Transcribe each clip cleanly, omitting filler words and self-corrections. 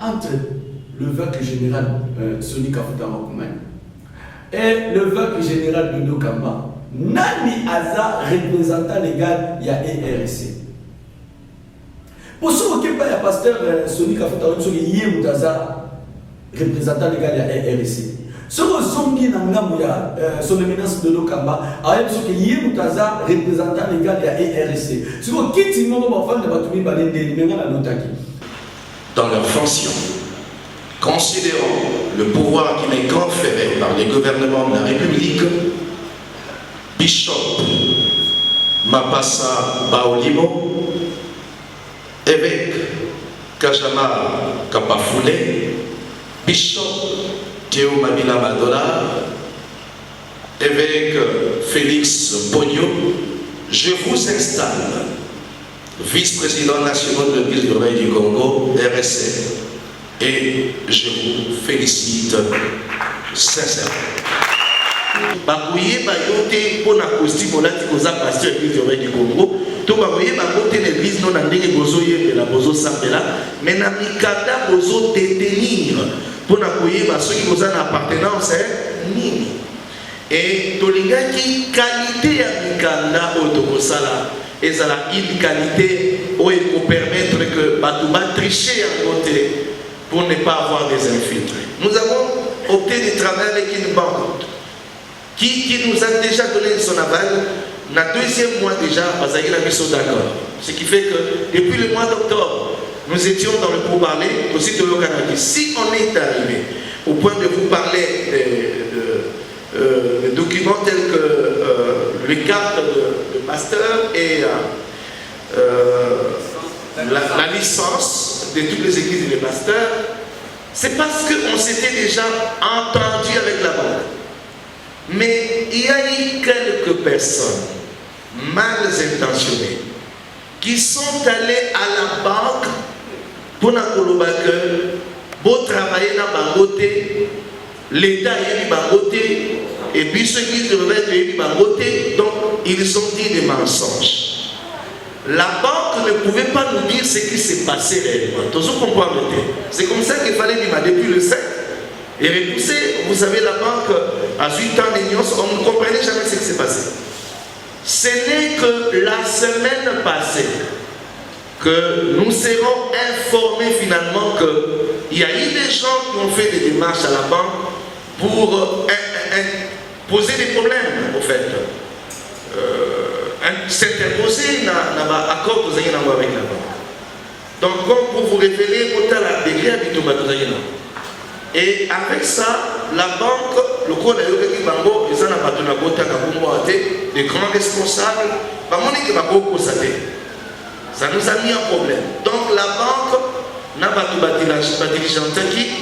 entre le vœu général Soni Kafuta Makoumane et le vœu général Dodo Kamba, Nani Aza représentant légal il y a ERC. Pour ceux qui pas le pasteur Soni Kafuta Makoumane, représentant légal il y a ERC. Ce que Zongi Nangamuya, son éminence de Lokamba, a dit que Yémoutaza, représentant légal de la ERC. Ce que Kiti Momo Fan de Batumi Balende, dans leur fonction, considérant le pouvoir qui m'est conféré par les gouvernements de la République, Bishop Mapassa Baolimo, évêque Kajama Kapafoulé, Bishop Théo Mabila Madola, évêque Félix Pogno, je vous installe vice-président national de l'Église du Congo, RSC, et je vous félicite sincèrement. Bakoye bayote pour la costume molati koza pasteur église du Congo to bakoye bakote l'église non ndenge bozo yembela bozo sambela mais na mikanda bozo détenir pour na koye ba soki koza na appartenance nini et tolingaki qualité ya mikanda oto kosala ezala une qualité où il peut permettre que bato ba tricher en côté pour ne pas avoir des infiltrés. Nous avons opté de travailler avec une banque qui nous a déjà donné son aval. Dans le deuxième mois déjà, nous sommes d'accord. Ce qui fait que depuis le mois d'octobre, nous étions dans le pourparler aussi de l'Okanaki. Si on est arrivé au point de vous parler de documents tels que les cartes de pasteur et la licence de toutes les églises des pasteurs, c'est parce qu'on s'était déjà entendu avec la banque. Mais il y a eu quelques personnes mal intentionnées qui sont allées à la banque pour travailler dans la bangoté, l'État a eu bangoté, et puis ceux qui se révèlent a eu bangoté, donc ils ont dit des mensonges. La banque ne pouvait pas nous dire ce qui s'est passé réellement. Toujours comprendre. C'est comme ça qu'il fallait dire depuis le 7 et repousser. Vous savez, la banque a 8 ans d'ignorance, on ne comprenait jamais ce qui s'est passé. Ce n'est que la semaine passée que nous serons informés finalement qu'il y a eu des gens qui ont fait des démarches à la banque pour poser des problèmes, au fait. S'interposer dans l'accord que vous avez avec la banque. Donc, comme pour vous révéler, autant la dégré habitude. Et avec ça, la banque, le code de l'Okéki Bango, ils en ont des grands responsables, ça nous a mis un problème. Donc, la banque n'a pas tout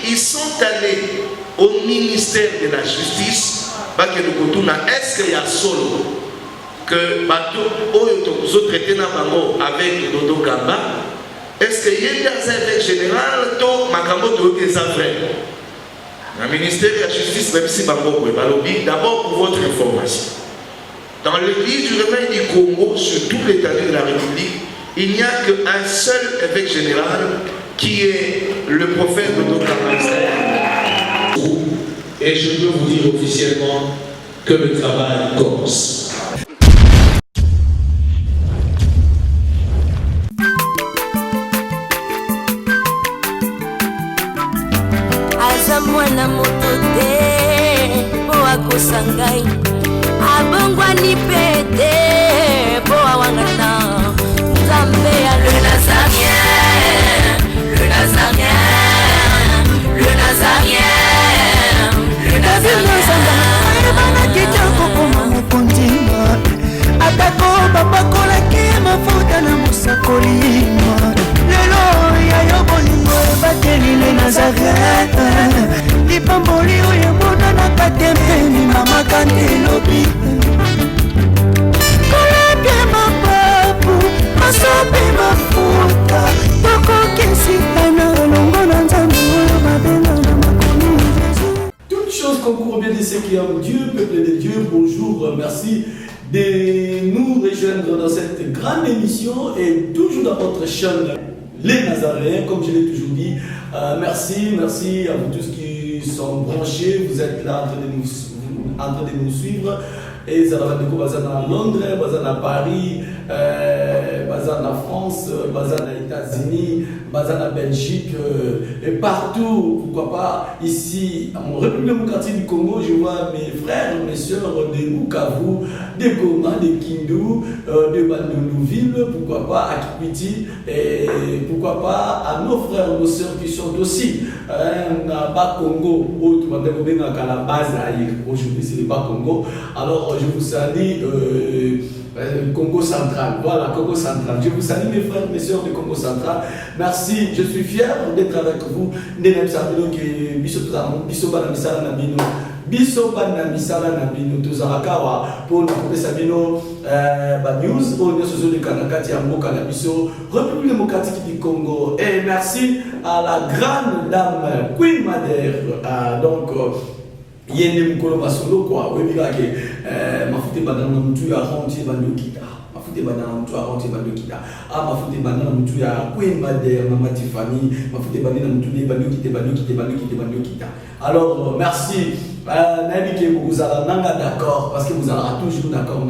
ils sont allés au ministère de la Justice, est-ce qu'il y a solo que bateau oyo traité na bango avec Dodo Kamba, est-ce qu'il y a des évêques général to makambo to que ça vrai le ministère de la Justice même si bango ko balobi d'abord pour votre information dans l'église du réveil du Congo sur tout l'étendue de la République il n'y a qu'un seul évêque général qui est le prophète Dodo Kamba et je peux vous dire officiellement que le travail commence. Mwana moto te po akosangai abongwani pete po awangana Nzambe ya le Nazarien, le Nazarien, le Nazarien, le Nazarien. Bana kitoko koma mokondima atako babakolaki mafuta na mosakolima lelo ya yo bolingo ebateli le Nazareth lipamboli oyo monanaka tempeni mama kandelobi kolapye mapapu masopi mafuta tokokisitana longo na Nzambe oyo babenga na makomi Jésus. Toutes choses concourent bien de ceux qui aiment Dieu, peuple de Dieu, bonjour, merci de nous rejoindre dans cette grande émission et toujours dans votre chaîne les Nazaréens, comme je l'ai toujours dit. Merci à vous tous qui sont branchés. Vous êtes là en train de nous suivre. Et ça va être basé à Londres, basé à Paris, basé en France, basé aux États-Unis, basé en Belgique, et partout, pourquoi pas, ici, à mon République démocratique du Congo, je vois mes frères, mes soeurs de Bukavu, de Goma, de Kindu, de Bandundu-Ville, pourquoi pas à Kikwiti, et pourquoi pas à nos frères, nos soeurs qui sont aussi dans Bas Congo, où tu vas découvrir à la base, aujourd'hui c'est le Bas Congo. Alors je vous salue Congo Central, voilà Congo Central. Je vous salue mes frères, mes soeurs de Congo Central. Merci, je suis fier d'être avec vous. Biso bana misala na bino tozalakawa pour kopesa bino ba news au nyoso de kanakati ya mboka na biso République démocratique du Congo. Et merci à la grande dame Queen Mother. Donc yende mukolo basolo quoi webika ke mafute badana mutu ya honti bandokita mafute badana mutu ya honti bandokita mafute badana mutu ya Queen Mother Mama Tiffany mafute badana mutu ne bandokita. Alors merci. Vous allez d'accord parce que vous allez toujours d'accord.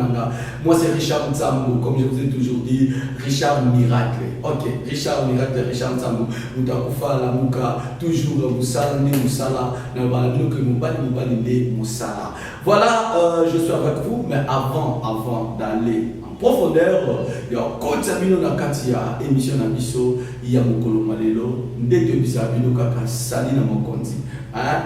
Moi c'est Richard Nzambo, comme je vous ai toujours dit, Richard Miracle. Ok, Richard Miracle, Richard Nzambo. Mutakufa la muka, toujours Moussala, Moussala, Moussala. Voilà, je suis avec vous, mais avant d'aller en profondeur, il y a Kotamino Nakatia, émission Nabiso, il y a Mokolo Malelo, Ndeke Bisabino Kaka, Sali Namokonzi.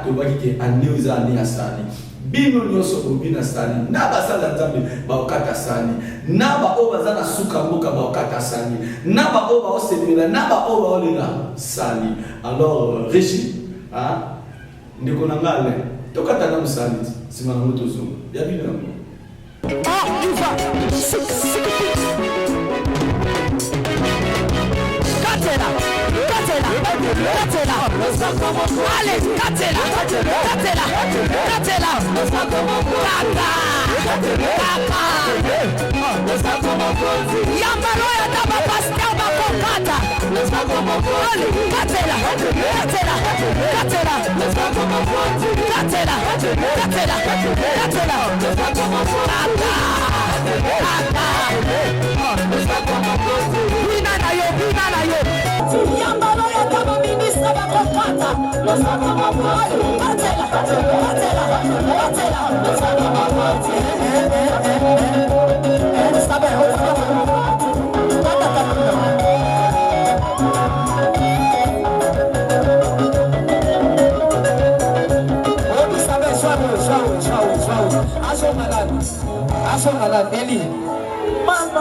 Tu vois qu'il y a un news à Sali. Bino nyoso obina sali. Naba sala nzambe ba okata sali. Naba oba zana suka mboka ba okata sali. Naba oba osemela, naba oba olela sali. Alors Régie, ndeko na ngale. Tokata na musali. Simana moto zo. Ya bino. Katela. Allez, Katela. Yambaro ya taba pastel bakokata. Yambaro ya taba ministra bakokata. Eli.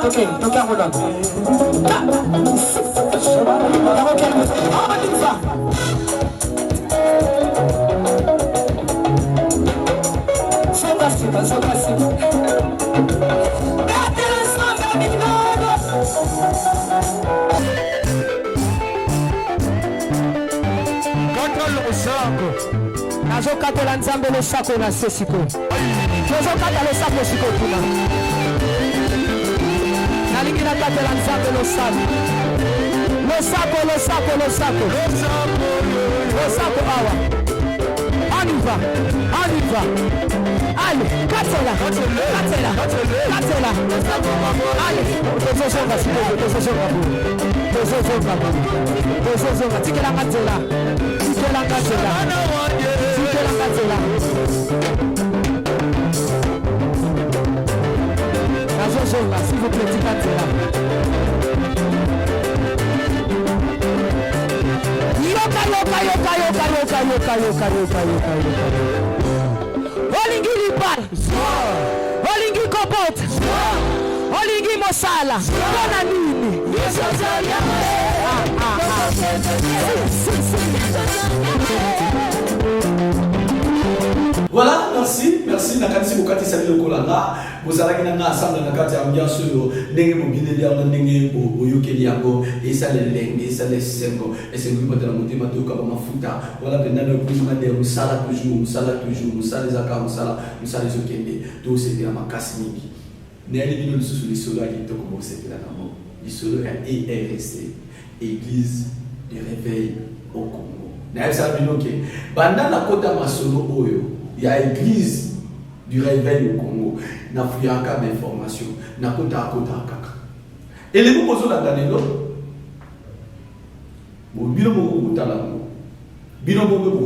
Okay, toka ngola. Nazokatela nzambe losako na sesiko. Nazokata losako siko tuna. Nalingi nakatela nzambe losako. Losako awa. Aniva. Allez, katela. Allez, tozozonga siko, tozozonga. Tikela katela. Nazozonga, s'il vous plaît, tikatela. Yoka. Olingi lipal. Olingi kopot. Olingi mosala. Bona nini? Voilà, merci nakanisi bokati sali lokolanga bozalaki nanga ensemble nakati ambiance oyo ndenge mobile liango ndenge boyokeli yango esale lenge esale sengo ipatela motema toyoka bamafuta wala pendana okuzima de musala ezaka musala ezokende tosepela makasi mingi nayali bino lisusu lisolo ya kitoko bosepela nango lisolo ya ERC église de réveil au Congo. Pendant la côte à Masolo, il y a église du réveil au Congo. Il y a des informations. Il y a des informations. Et les mots que vous avez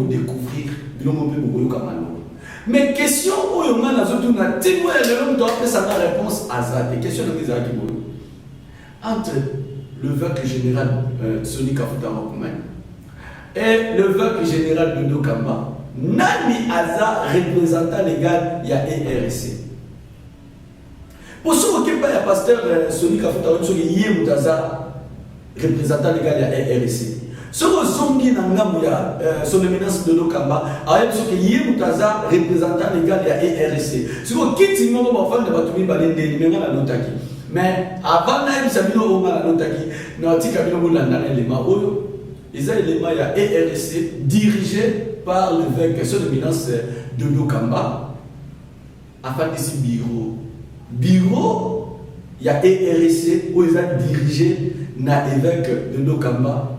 découvrir, mais question où on a réponse à ça. Question entre l'évêque général Soni Kafuta Makoumane et l'évêque général Dodo Kamba, Nani Aza représentant légal il y a ERC. Pour ceux qui pas le pasteur Soni Kafuta représentant légal il y a ERC. Ce que Zongi Nangamu ya son éminence Dodo Kamba, a ce que Yemutaza représentant légal il y a ERC. Ce que Kiti Momo Bafan de Batumi Balende, il la notaki. Mais avant d'aller Sabino Oma la notaki, Nauti Kabino Moulanda l'élément ils ont l'élément il y a ERC dirigé par l'évêque son éminence Dodo Kamba, afin d'ici bureau, il y a ERC où ils ont dirigé na évêque Dodo Kamba.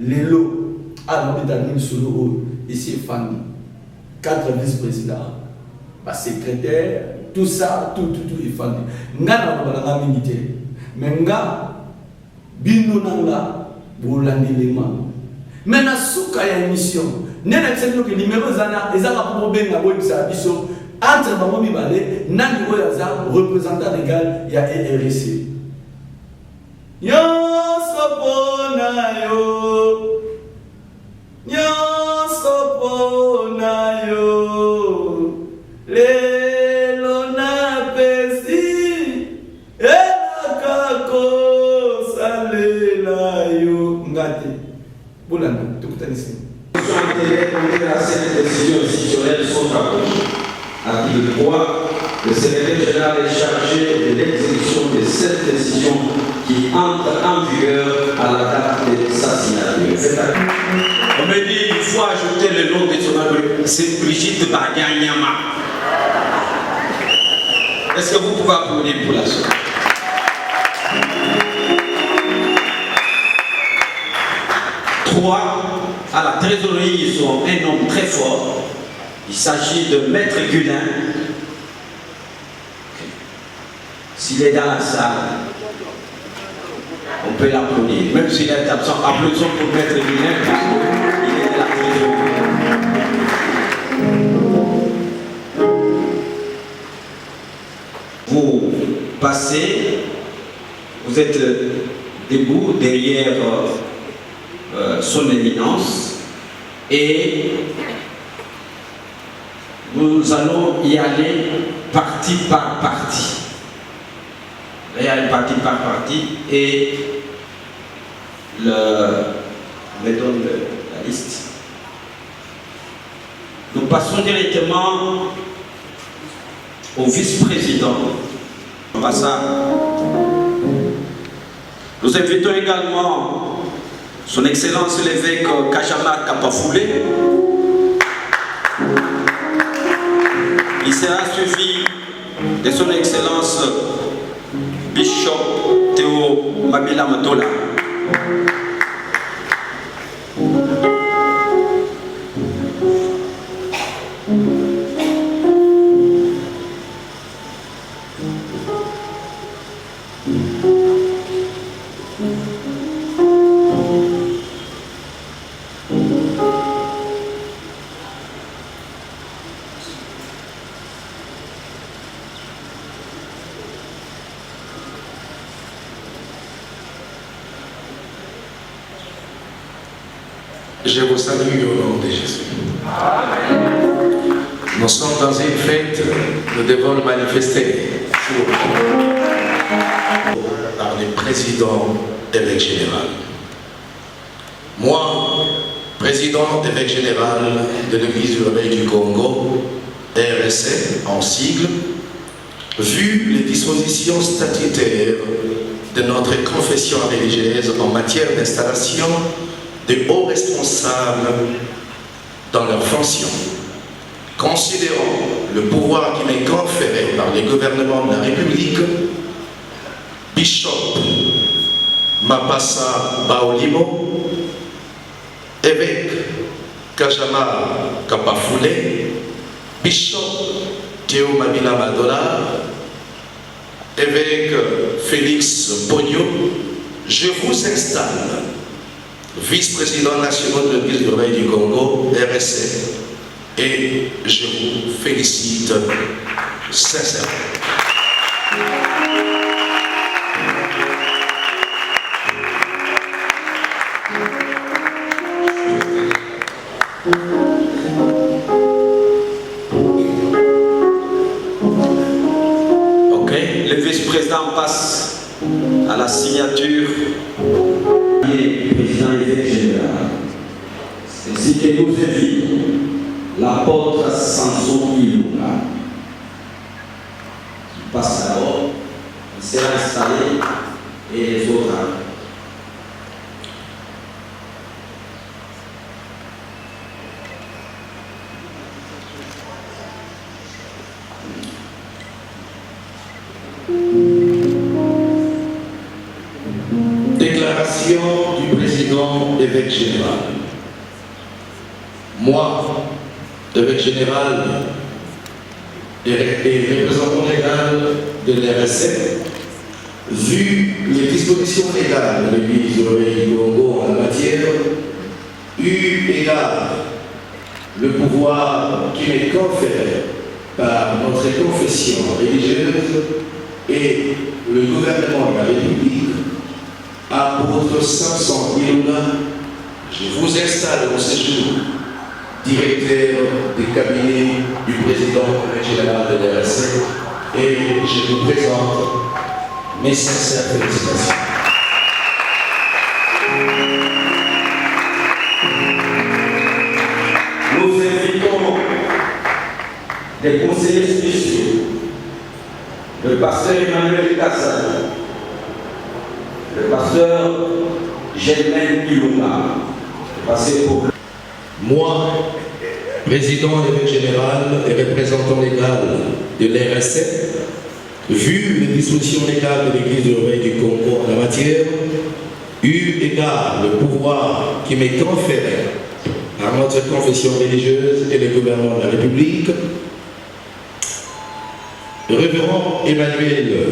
Les lots, alors les solo ici Fanny, 4 vice-présidents, secrétaire, tout ça, tout est Fanny. Nga na milité, mais nga bino nanga bolandi lema. Mais na souka ya émission, nena tselo que numéro zana ezaka problème na boyisa biso entre bango mibale nani oyo za représentant légal ya ERC. Yo sopona yo lelo na pesi elakako salela yo ngate bulana tukutanisi. Ces décisions institutionnelles sont appliquées. Article 3, le secrétaire général est chargé de l'exécution de cette décision qui entre en vigueur à la date de sa signature. On me dit, il faut ajouter le nom de son âme, c'est Brigitte Baganyama. Est-ce que vous pouvez applaudir pour la soeur? Trois, à la trésorerie, ils ont un homme très fort. Il s'agit de Maître Gulin. S'il est dans la salle, on peut l'applaudir. Même s'il est absent, applaudissons pour Maître Gulin parce qu'il est à la trésorerie. Vous passez, vous êtes debout derrière son éminence et nous allons y aller partie par partie. Il y a une partie par partie et me donne la liste. Nous passons directement au vice-président. Nous invitons également son Excellence l'évêque Kajama Kapafoulé. Il sera suivi de son Excellence Bishop Théo Mabila Matola. Je vous salue au nom de Jésus. Nous sommes dans une fête, nous devons le manifester par le président évêque général. Moi, président évêque général de l'Église du Réveil du Congo, RSC en sigle, vu les dispositions statutaires de notre confession religieuse en matière d'installation de hauts responsables dans leurs fonctions, considérant le pouvoir qui m'est conféré par les gouvernements de la République, Bishop Mapassa Baolimo, évêque Kajama Kapafoulé, Bishop Théo Mabila Madola, évêque Félix Pogno, je vous installe vice-président national de l'Église du Réveil du Congo, RSC, et je vous félicite sincèrement. Ok, le vice-président passe à la signature. Président évêque général, ainsi que nous invite l'apôtre Samson Ilunga. Il passe d'abord, il sera installé et les autres. Déclaration du président évêque général. Moi, évêque général et représentant légal de l'RSC, vu les dispositions légales de l'Église du Réveil du Congo en la matière, eu égard le pouvoir qui m'est conféré par notre confession religieuse et le gouvernement de la République, apôtre Samson Ilunga, je vous installe au séjour directeur du cabinet du président général de l'RSC et je vous présente mes sincères félicitations. Nous invitons des conseillers spéciaux, le pasteur Emmanuel Kassal, le pasteur Germain Ilunga, passé pour... Moi, président évêque général et représentant légal de l'RSC, vu les dispositions légales de l'Église du Réveil du Congo en la matière, eu égard le pouvoir qui m'est conféré par notre confession religieuse et le gouvernement de la République, révérend Emmanuel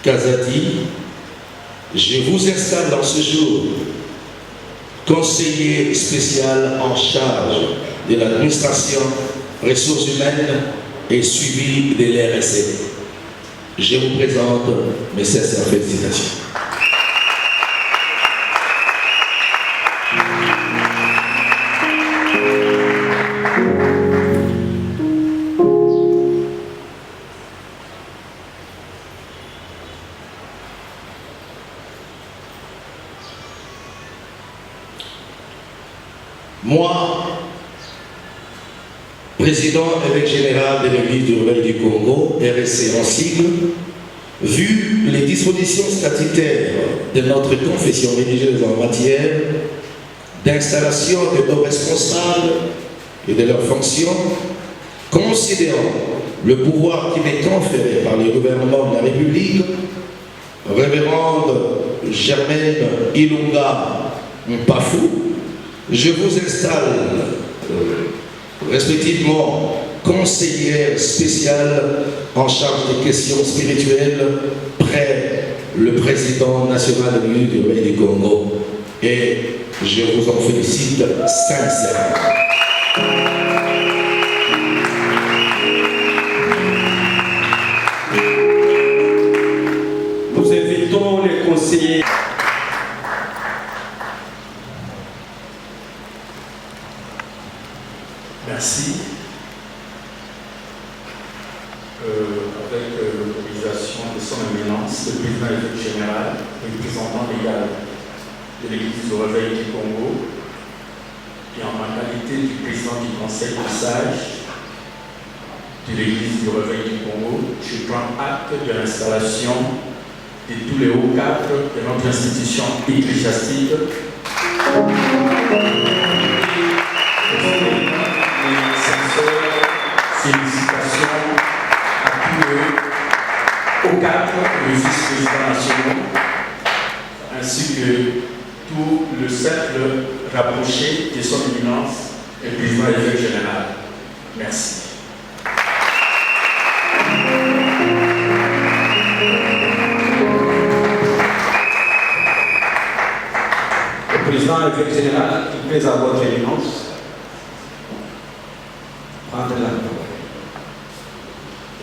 Kazadi, je vous installe dans ce jour conseiller spécial en charge de l'administration, ressources humaines et suivi de l'RSC. Je vous présente mes sincères félicitations. Moi, président évêque général de l'Église du Réveil du Congo, RSC en sigle, vu les dispositions statutaires de notre confession religieuse en matière d'installation de nos responsables et de leurs fonctions, considérant le pouvoir qui m'est conféré par le gouvernement de la République, révérende Germaine Ilunga Mpafou, je vous installe respectivement conseillère spéciale en charge des questions spirituelles près le président national de l'Église du Réveil du Congo et je vous en félicite sincèrement. Nous invitons les conseillers. Merci. Avec l'autorisation de son éminence, le président évêque général et le représentant légal de l'Église du Réveil du Congo, et en ma qualité du président du conseil de sages de l'Église du Réveil du Congo, je prends acte de l'installation de tous les hauts cadres de notre institution ecclésiastique. Félicitations à tous les hauts cadres et vice-présidents nationaux, ainsi ainsi que tout le cercle rapproché de son éminence et président évêque général. Merci. Le président évêque général, qui plaise à votre éminence, prendre la parole.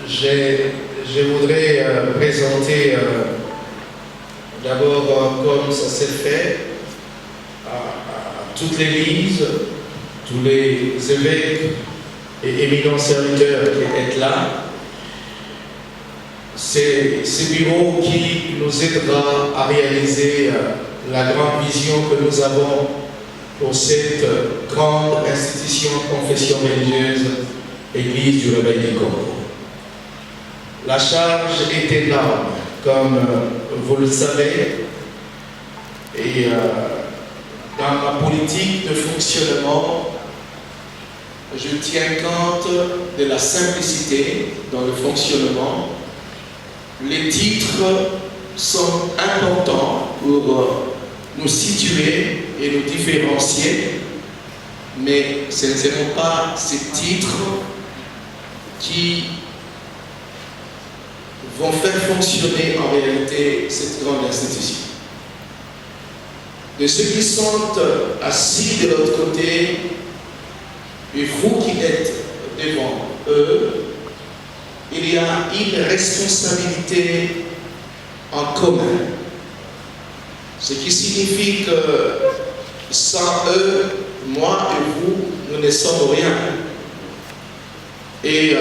Je voudrais présenter d'abord, comme ça s'est fait, à toute l'Église, tous les évêques et éminents serviteurs qui sont là. C'est ce bureau qui nous aidera à réaliser la grande vision que nous avons pour cette grande institution confession religieuse, Église du Réveil du Congo. La charge est énorme, comme vous le savez, et dans ma politique de fonctionnement, je tiens compte de la simplicité dans le fonctionnement. Les titres sont importants pour nous situer et nous différencier, mais ce ne seront pas ces titres qui vont faire fonctionner en réalité cette grande institution. De ceux qui sont assis de l'autre côté, et vous qui êtes devant eux, il y a une responsabilité en commun. Ce qui signifie que sans eux, moi et vous, nous ne sommes rien. Et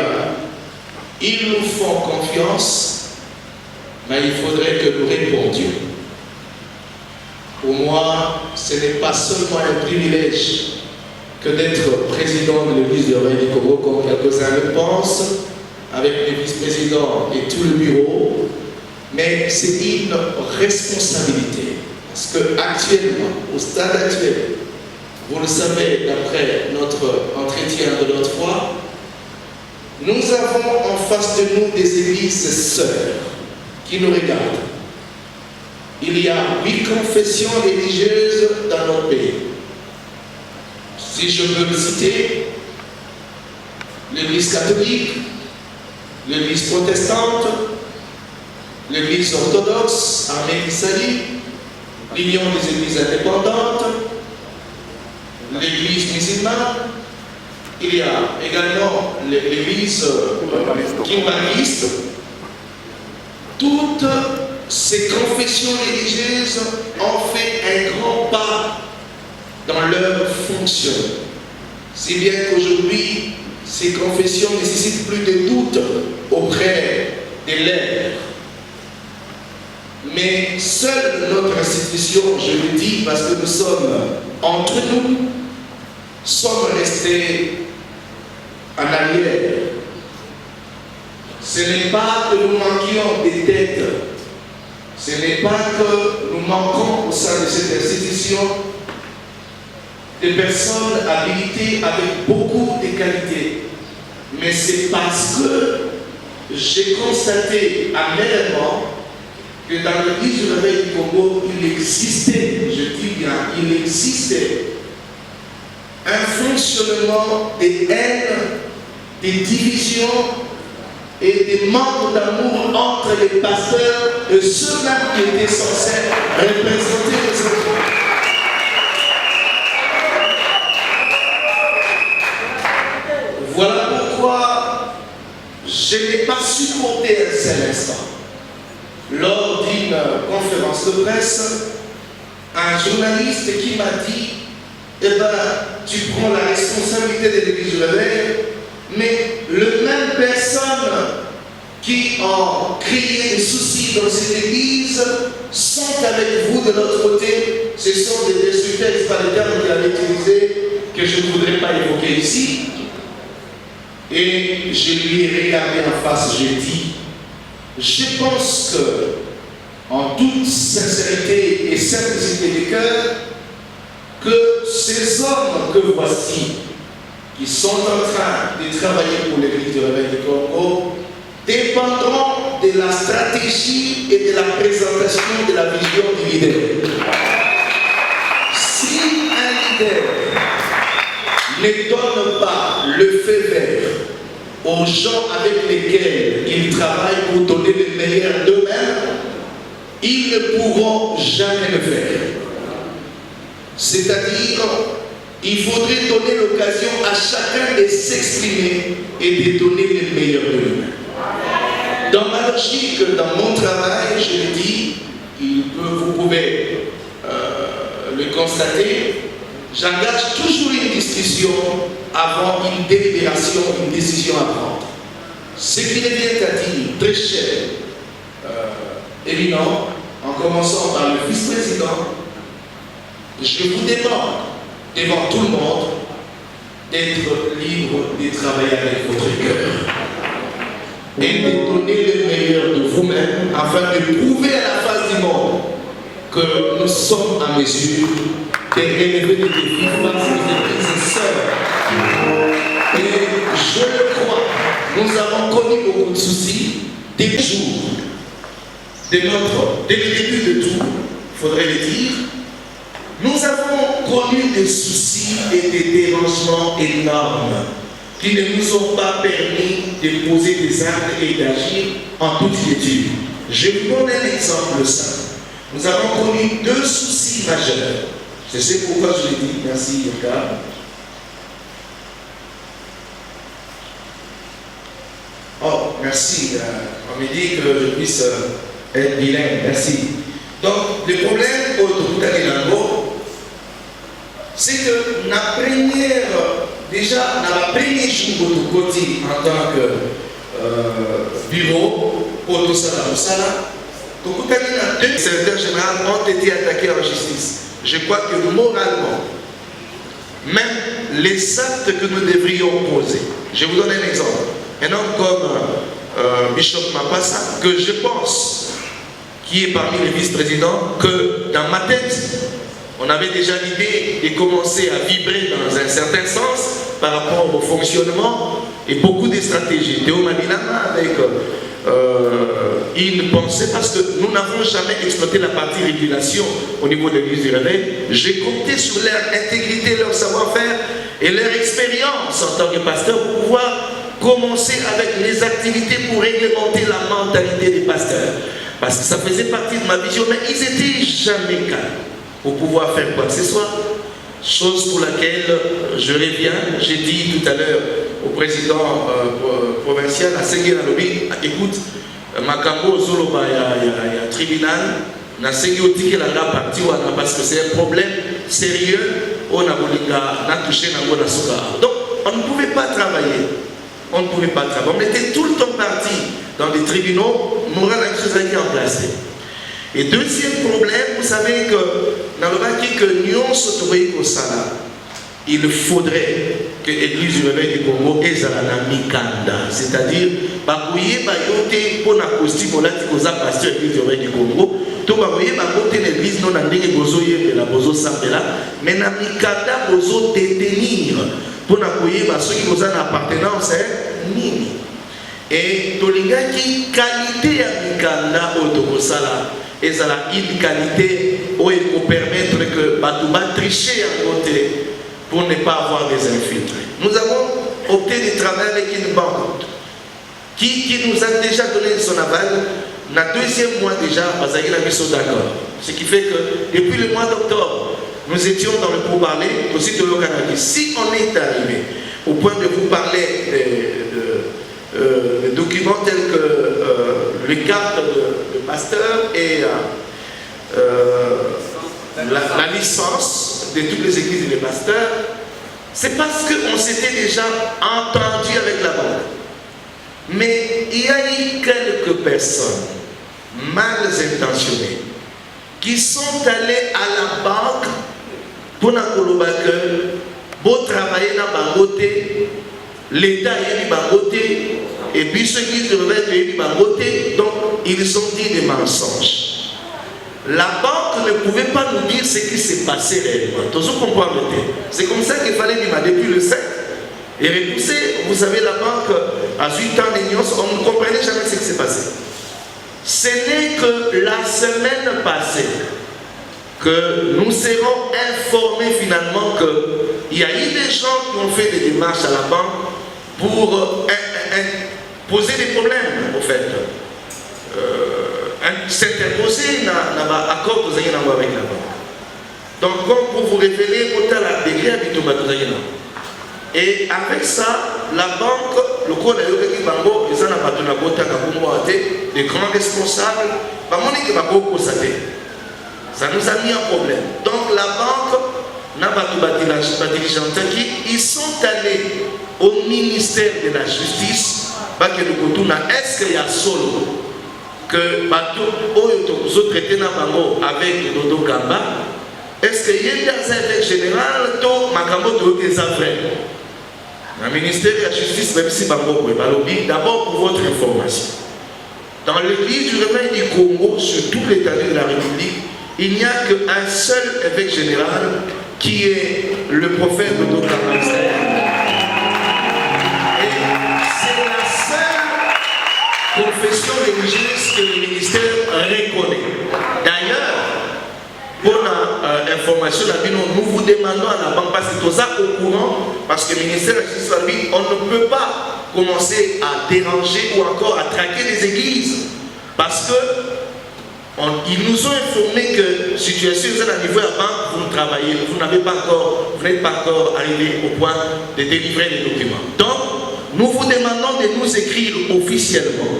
ils nous font confiance, mais il faudrait que nous répondions. Pour moi, ce n'est pas seulement un privilège que d'être président de l'Église du Réveil du Congo, comme quelques-uns le pensent, avec les vice-présidents et tout le bureau, mais c'est une responsabilité. Parce qu'actuellement, au stade actuel, vous le savez d'après notre entretien de l'autre fois, nous avons en face de nous des églises sœurs qui nous regardent. Il y a 8 confessions religieuses dans notre pays. Si je peux le citer, l'Église catholique, l'Église protestante, l'Église orthodoxe, Ahmed Issali, l'Union des Églises indépendantes, l'Église musulmane. Il y a également l'Église kimbaniste. Toutes ces confessions religieuses ont fait un grand pas dans leur fonction. Si bien qu'aujourd'hui, ces confessions ne nécessitent plus de doute auprès des lèvres. Mais seule notre institution, je le dis parce que nous sommes entre nous, sommes restés en arrière. Ce n'est pas que nous manquions des têtes, ce n'est pas que nous manquons au sein de cette institution des personnes habilitées avec beaucoup de qualités, mais c'est parce que j'ai constaté amèrement que dans l'Église du Réveil du Congo, il existait, je dis bien, il existait un fonctionnement des haines, des divisions et des manques d'amour entre les pasteurs et ceux-là qui étaient censés représenter les autres. Voilà pourquoi je n'ai pas supporté un seul instant. Lors d'une conférence de presse, un journaliste qui m'a dit « Eh bien, tu prends la responsabilité de l'Église du Réveil, mais les mêmes personnes qui ont créé des soucis dans cette Église sont avec vous de l'autre côté. Ce sont des destructeurs, c'est pas le terme qu'il avait utilisé, que je ne voudrais pas évoquer ici. » Et je lui ai regardé en face, j'ai dit, je pense que, en toute sincérité et simplicité du cœur, que ces hommes que voici, qui sont en train de travailler pour l'Église du Réveil du Congo, dépendront de la stratégie et de la présentation de la vision du leader. Si un leader ne donne pas le feu vert aux gens avec lesquels il travaille pour donner le meilleur d'eux-mêmes, ils ne pourront jamais le faire. C'est-à-dire, il faudrait donner l'occasion à chacun de s'exprimer et de donner le meilleur de lui-même. Dans ma logique, dans mon travail, je le dis, vous pouvez le constater, j'engage toujours une discussion avant une délibération, une décision à prendre. Ce qui revient à dire, très cher, éminent, en commençant par le vice-président, je vous demande, devant tout le monde, d'être libre de travailler avec votre cœur et de donner le meilleur de vous-même afin de prouver à la face du monde que nous sommes en mesure de relever des défis face aux sœurs. Et je le crois, nous avons connu beaucoup de soucis des jours dès le début de tout, il faudrait le dire. Nous avons connu des soucis et des dérangements énormes qui ne nous ont pas permis de poser des actes et d'agir en toute quiétude. Je vous donne un exemple simple. Nous avons connu deux soucis majeurs. Je sais pourquoi je l'ai dit. Merci, Yoka. Oh, merci. On me dit que je puisse être bilingue. Merci. Donc, le problème au Tokutanenango, c'est que la première jour de Tokoti en tant que bureau pour tout ça, deux secrétaires généraux ont été attaqués en justice. Je crois que moralement, même les actes que nous devrions poser, je vous donne un exemple. Un homme comme Bishop Mapassa, que je pense, qui est parmi les vice-présidents, que dans ma tête, on avait déjà l'idée de commencer à vibrer dans un certain sens par rapport au fonctionnement et beaucoup de stratégies. Théo Mabilama avec une pensée, parce que nous n'avons jamais exploité la partie régulation au niveau de l'église du réveil. J'ai compté sur leur intégrité, leur savoir-faire et leur expérience en tant que pasteur pour pouvoir commencer avec les activités pour réglementer la mentalité des pasteurs. Parce que ça faisait partie de ma vision, mais ils n'étaient jamais calmes pour pouvoir faire quoi que ce soit. Chose pour laquelle je reviens, j'ai dit tout à l'heure au président provincial à Sengi Nalobi, écoute, Makambo Zoloba, il y a un tribunal, na Sengi Otiki la partie parce que c'est un problème sérieux, on a touché na Soka. Donc on ne pouvait pas travailler. On ne pouvait pas travailler. On était tout le temps partis dans des tribunaux, moral a été en place. Et deuxième problème, vous savez que dans le Baki que Nyon Sotoé Kosala, il faudrait que l'Église du Réveil du Congo ait la Mikanda, c'est-à-dire Bakouye Bayote pour la costume olati koza pasteur l'Église du Réveil du Congo, tout Bakouye Bayote l'Église non andenge bozoye la bozo sapela, mais na Mikanda bozo détenir pour la couiller ceux qui ont une appartenance nini. Et tolingaki qualité à Mikanda Otokosala. Et ça a une qualité où il faut permettre que Batouba tricher à côté pour ne pas avoir des infiltrés. Nous avons opté de travailler avec une banque qui nous a déjà donné son aval. Dans le deuxième mois déjà, parce qu'il a mis son d'accord. Ce qui fait que depuis le mois d'octobre, nous étions dans le pourparler aussi de l'Okanaki. Si on est arrivé au point de vous parler de documents tels que les cartes de pasteur et la licence de toutes les églises des pasteurs, c'est parce qu'on s'était déjà entendu avec la banque. Mais il y a eu quelques personnes mal intentionnées qui sont allées à la banque pour pour travailler dans la banque. L'État est banque et puis ceux qui se révèlent est banque, donc ils ont dit des mensonges. La banque ne pouvait pas nous dire ce qui s'est passé réellement. Toujours comprendre. C'est comme ça qu'il fallait dire depuis le 7 et repousser. Vous savez, la banque à 8 ans d'ignorance, on ne comprenait jamais s'est passé? Ce n'est que la semaine passée que nous serons informés finalement qu'il y a eu des gens qui ont fait des démarches à la banque pour poser des problèmes, au fait. S'interposer dans l'accord que vous avez avec la banque. Donc, comme pour vous révéler, et avec ça, la banque, le code de Bango, ils ont des grands responsables, ça nous a mis un problème. Donc, la banque, ils sont allés au ministère de la Justice, est-ce qu'il y a solo que bateau oyo traité avec Dodo Gamba? Est-ce qu'il y a des évêques général to makambo to des affaires? Le ministère de la Justice, même si Bango d'abord pour votre information. Dans l'église du Réveil du Congo, sur tout l'état de la République, il n'y a qu'un seul évêque général qui est le prophète Dodo Gamba. Et c'est la seule confession religieuse que le ministère reconnaît. D'ailleurs, pour l'information, nous vous demandons à la banque, parce que tout ça au courant, parce que le ministère de la Justice, on ne peut pas commencer à déranger ou encore à traquer les églises. Parce que ils nous ont informé que la situation est à niveau de la banque, vous ne travaillez, vous n'êtes pas encore arrivé au point de délivrer les documents. Donc, nous vous demandons de nous écrire officiellement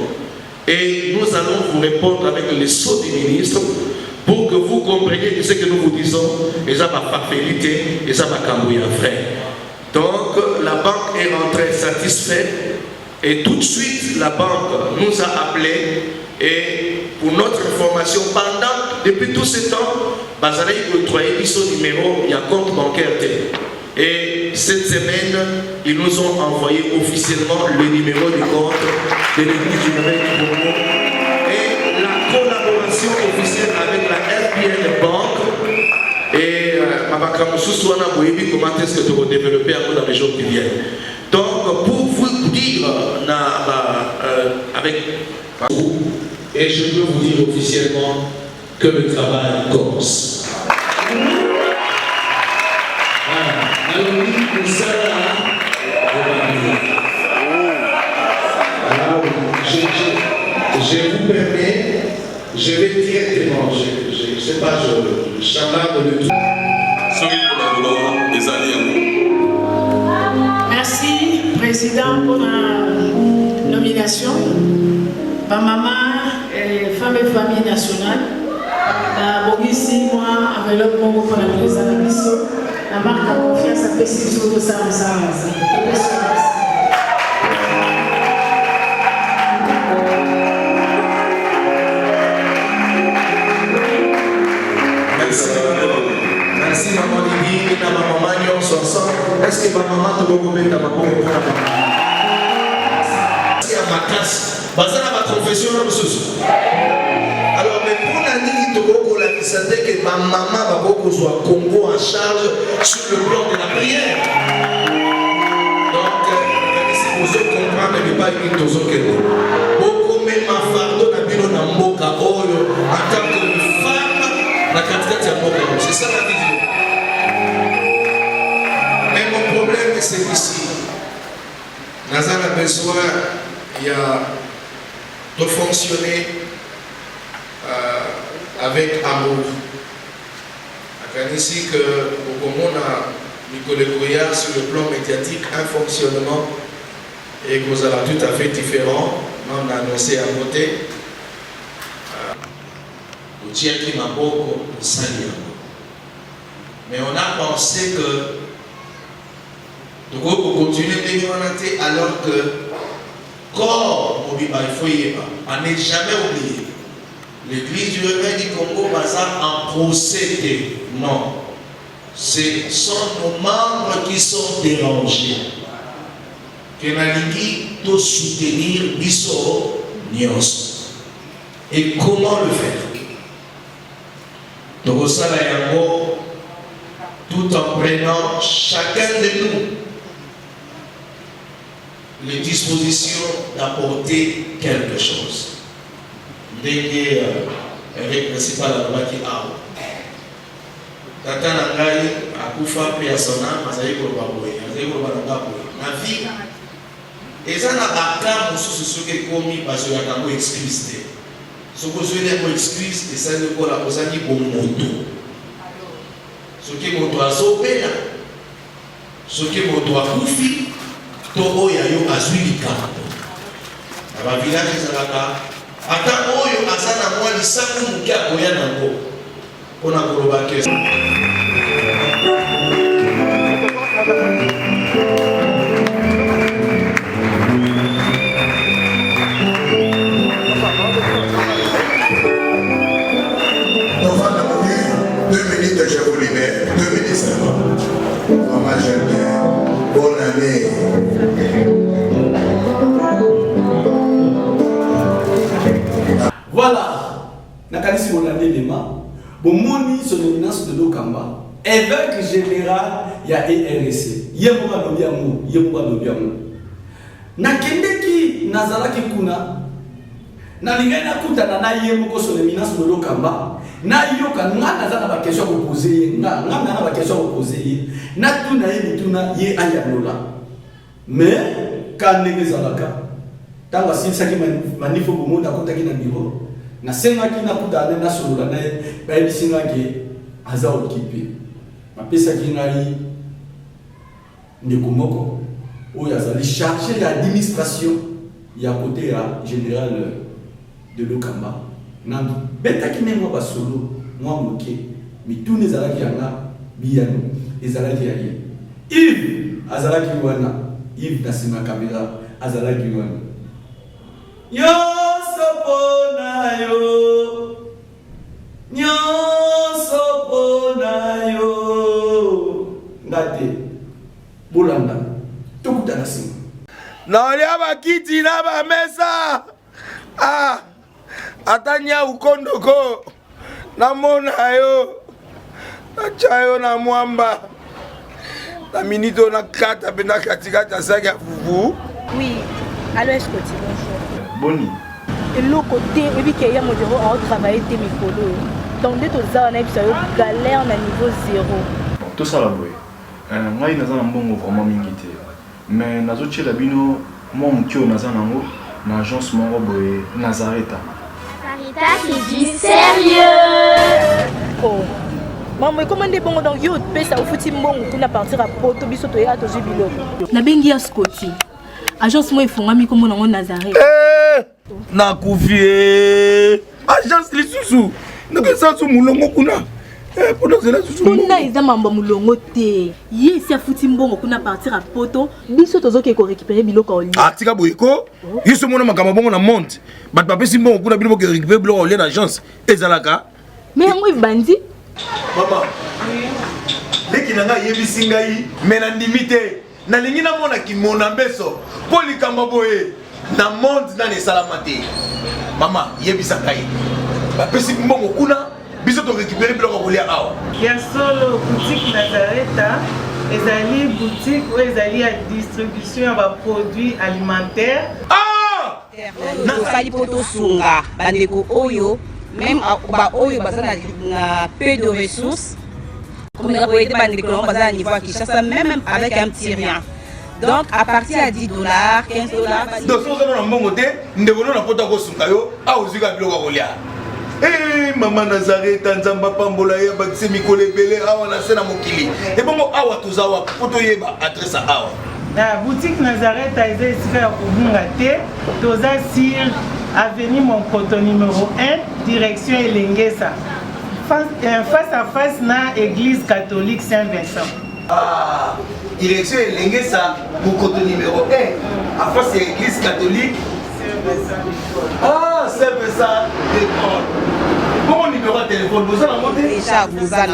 et nous allons vous répondre avec les sceaux du ministre pour que vous compreniez que ce que nous vous disons, et ça va pas félité, et ça va cambouiller frère. Donc la banque est rentrée satisfaite et tout de suite la banque nous a appelés et pour notre information, depuis tout ce temps, Bazalaï octroyé son numéro, il y a compte bancaire. Et cette semaine, ils nous ont envoyé officiellement le numéro du compte de l'église du Réveil du Congo et la collaboration officielle avec la FPN Bank. Et comment est-ce que tu vas développer dans les jours qui viennent. Donc, pour vous dire, avec... Et je peux vous dire officiellement que le travail commence. Alors, je vous permets, je vais directement, je ne sais pas, je charade le tout. Merci, Président, pour la nomination. Ma maman est femme et famille nationale. La Bogisi, moi, enveloppe mon pour la présidente de la mission. La marque a confiance à Pessis de ça. Merci maman Lili et ma maman Nyon sont ensemble. Est-ce que ma maman te va mettre ma maman? Est-ce qu'il y a ma classe? Basé dans ma confession, alors, mais pour la nuit, que ma maman va soit Congo en charge sur le plan de la prière. Donc, si vous comprenez, mais pas une chose que nous. Beaucoup même ma fardeau n'a pas en tant que femme, c'est ça la vision. Mais mon problème, c'est ici. Nazar a besoin, il y a de fonctionner avec amour. Ici que au Congo, Nicolas Goya sur le plan médiatique un fonctionnement et que vous allez tout à fait différent. On a annoncé à côté. Mais on a pensé que nous allons continuer alors que corps, on n'est jamais oublié. L'église du Réveil du Congo Bazar en procédé. Non. Ce sont nos membres qui sont dérangés. Que Naliki doit soutenir Bisso Nios. Et comment le faire? Donc, ça, tout en prenant chacun de nous les dispositions d'apporter quelque chose. Dès avec principal à qui a Tata Nangai a Koufa Piasona, Mazaï Kolobaboy, Mazaï Kolobaboy. La vie, et ça n'a pas de ce qui est commis parce qu'il y a une excuse. Ce que je veux dire, une excuse, et ça ne peut pas être un moto. Ce qui est moto à sauver, ce qui est moto à Koufi, Togo Yayo a suivi le camp. Dans le village, ils ont attends, Oyo Asana, moi, les sacs qui a Goya Nango. On a Kolobaké. Je vous libère, 2 minutes seulement. Maman, j'aime bien. Bonne année. Voilà. Nakalisi mon année Lema. Bon, moni son éminence de Dokamba. Évêque général, il y a ERC. Yemba Nobiamu, Yemba Nobiamu. Nakendeki Nazalaki Kuna. Nalingana kuta na yembo son éminence de Dokamba. Na yoka nga nazana ba question ko poser nga na ba question ko poser na tuna tuna ye ayanola mais quand nezalaka tanga sisaki manifo bomonda kotaki na bureau na senga ki na kuta na solola na ba bisinga ke aza occupé ma pesa ki ngai ndikumoko oya zali chargé d'administration ya côté ya général de Lokamba. Nandu beta kinemo ba solo moi moké mais tous les alaki yanga biyano ezalaki yaye Yves azalaki wana Yves nasima kamera azalaki wana yo sopona yo ngate bolanda tokuta nasima na olia bakiti na ba mesa atanya ukondoko namona yo achayo na mwamba na minito na kata pena katikata saki ya fufu. Oui, allô, est-ce que tu bonjour? Boni. Et l'autre côté, et puis qu'il y a mon bureau à travailler des micros. Donc, dès que tu as un galère à niveau 0. Tout ça là, boy. Moi, il y a un bon vraiment mingité. Mais dans autre la bino, moi, mon kio n'a pas une agence mon boy Nazareta. Qui dit sérieux. Oh. Maman, comment est bon donc yo pe ça au fouti mbongo kuna partir à Poto biso to ya to jibilo. Na bengi ya Scotty. Agence moi ifungami comme na Nazareth. Na kufie. Agence lisusu. Ndeke ça su mulongo kuna. Pona zela susu. Kuna iza mamba mulongo te. Yesi afuti mbongo kuna partir à Poto biso tozoke ko récupérer biloko oli. Ah tika boyiko. Yiso mona makamba bongo na monte. Bat papé si mbongo kuna biloko récupérer biloko oli na agence ezalaka. Mais yango ibandi. Maman. Leki nanga yebisi ngai mena ndimite. Na lingi na mona ki mona mbeso. Poli kamba boye. Na monde na ne salamate. Maman yebisa ngai. Bapesi mbongo kuna biso to récupérer biloko kolia awa. Ya solo boutique Nazareta, ezali boutique où ezali à distribution ya produits alimentaires. Ah! Nasali poto sunga bandeko oyo même ba oyo bazana na peu de ressources. Comme on a été bandeko bazana niveau Kinshasa même avec un petit rien. Donc à partir à $10, $15. Donc si vous avez un bon côté, nous devons nous apporter au sungayo à ozuka biloko kolia. Eh maman Nazareth nzamba pambola ya bakise mikole belé awa na sena mokili. Et bongo awa tozawa poto yeba adresse awa. La boutique Nazareth a été ici à Kubungate, toza sur avenue Monkoto numéro 1, direction Elengesa. Face à face na église catholique Saint-Vincent. Ah, direction Elengesa, Monkoto numéro 1, à face à l'église catholique Ah, c'est ça, d'accord. Bon numéro de téléphone, vous avez monté déjà, vous avez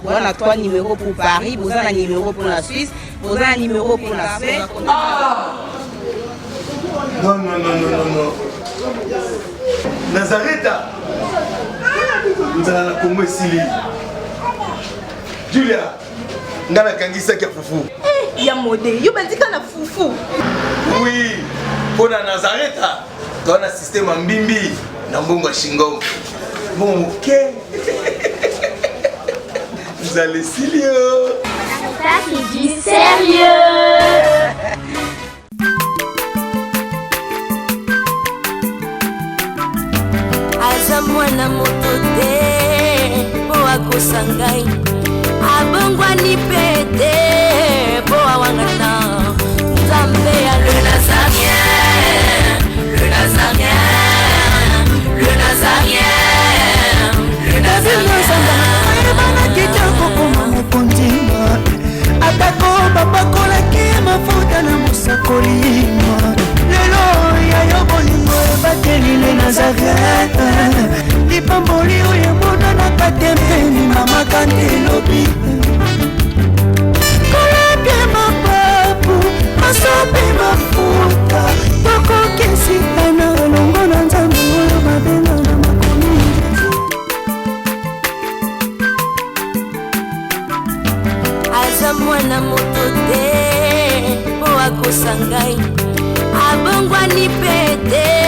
on a 3 numéros pour Paris, vous avez un numéro pour la Suisse, vous avez un numéro pour la Suisse. Ah non, non, non, non, non, non. Nazareta vous avez la Congo Sili. Julia, vous avez un fufu. Il y a modé, il y a un fufu. Oui. Pour Nazareth, tu as un système en bimbi, dans Bongo Shingom. Bon, ok. Vous allez sérieux. Ça, c'est du sérieux. Aza mwana moto te po akosa ngai abongwani pe te po awangana nzambe ya le nazarien, le nazarien, le nazarien, le nazarien. Ebana kitoko koma mokondima atako bapakolaki mafuta na mosakolima lelo yayo bolingo ebateli le nazareta lipamboli oyo emonanaka tempeni mama kandelobi kolapie mapapu masope mafuta tokokesikana longo na nzambe oyo babenga na makomi aza mwana moto te po akosa ngai abongwani pe te